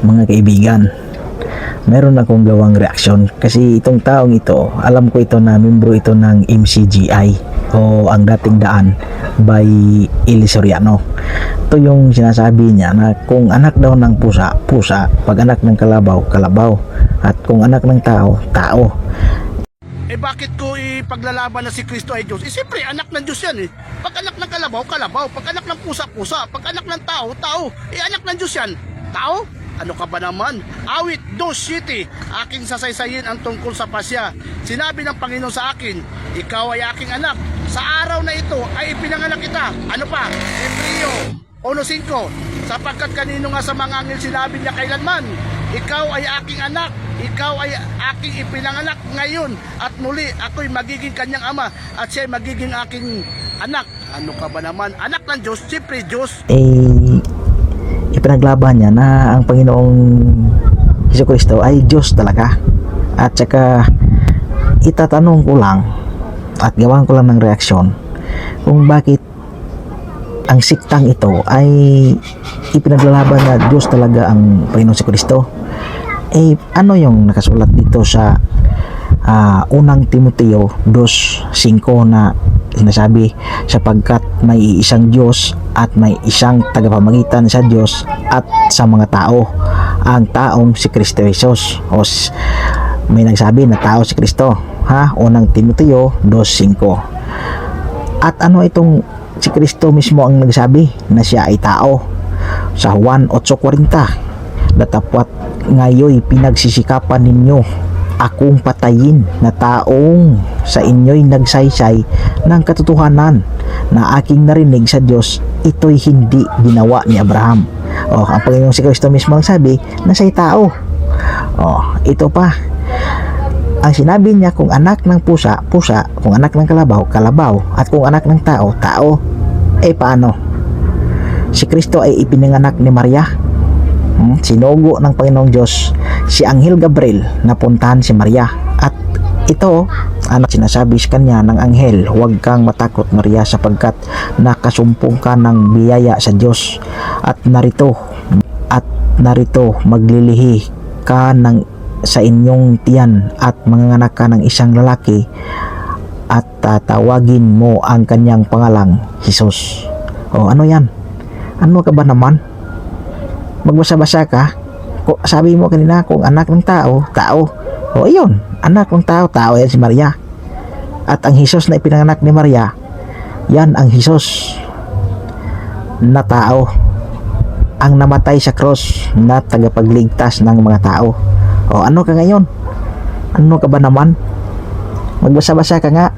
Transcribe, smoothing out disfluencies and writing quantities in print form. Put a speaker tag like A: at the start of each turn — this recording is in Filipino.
A: mga kaibigan, meron akong gawang reaksyon kasi itong taong ito, alam ko ito na membro ito ng MCGI o ang dating Daan by Eli Soriano. Ito yung sinasabi niya na kung anak daw ng pusa, pusa, pag anak ng kalabaw, kalabaw, at kung anak ng tao, tao.
B: Bakit ko ipaglalaban na si Kristo ay Diyos? Siyempre, anak ng Diyos yan Pag anak ng kalabaw, kalabaw. Pag anak ng pusa, pusa. Pag anak ng tao, tao. Anak ng Diyos yan. Tao? Ano ka ba naman? Awit 2:7, aking sasaysayin ang tungkol sa pasya. Sinabi ng Panginoon sa akin, ikaw ay aking anak. Sa araw na ito ay ipinanganak kita. Ano pa? Hebreo 1:5, sapagkat kanino nga sa mga anghel sinabi niya kailanman, ikaw ay aking anak, ikaw ay aking ipinanganak ngayon at muli ako'y magiging kanyang ama at siya'y magiging aking anak. Ano ka ba naman? Anak ng Diyos, siyempre Diyos.
A: Ipinaglaban niya na ang Panginoong Jesucristo ay Diyos talaga. At saka itatanong ko lang at gawan ko lang ng reaksyon kung bakit ang siktang ito ay ipinaglalaban na Diyos talaga ang Panginoong Jesucristo. Ano yung nakasulat dito sa unang Timoteo 2:5 na sinasabi, sapagkat may isang Diyos at may isang tagapamagitan sa Diyos at sa mga tao, ang taong si Kristo Jesus. May nagsabi na tao si Kristo, unang Timoteo 2:5. At ano itong si Kristo mismo ang nagsabi na siya ay tao? Sa Juan 8:40, datapwat ngayoy pinagsisikapan ninyo akong patayin na taong sa inyo'y nagsaysay ng katotohanan na aking narinig sa Diyos, ito'y hindi ginawa ni Abraham. Ang Panginoong si Kristo mismo ang sabi na siya'y tao. Ito pa, ang sinabi niya, kung anak ng pusa, pusa, kung anak ng kalabaw, kalabaw, at kung anak ng tao, tao. Paano? Si Kristo ay ipinanganak ni Maria. Sinugo ng Panginoong Diyos si Anghel Gabriel na puntahan si Maria, at ito sinasabi sa kanya ng anghel, huwag kang matakot Maria, sapagkat nakasumpong ka ng biyaya sa Diyos, at narito maglilihi ka sa inyong tiyan at manganganak ka ng isang lalaki at tatawagin mo ang kanyang pangalang Jesus. Ano yan? Ano ka ba naman? Magbasa-basa ka. Sabi mo kanina kung anak ng tao, tao. Ayun, anak ng tao, tao yan si Maria. At ang Jesus na ipinanganak ni Maria, yan ang Jesus na tao, ang namatay sa cross na tagapagligtas ng mga tao. Ano ka ngayon? Ano ka ba naman? Magbasa-basa ka nga.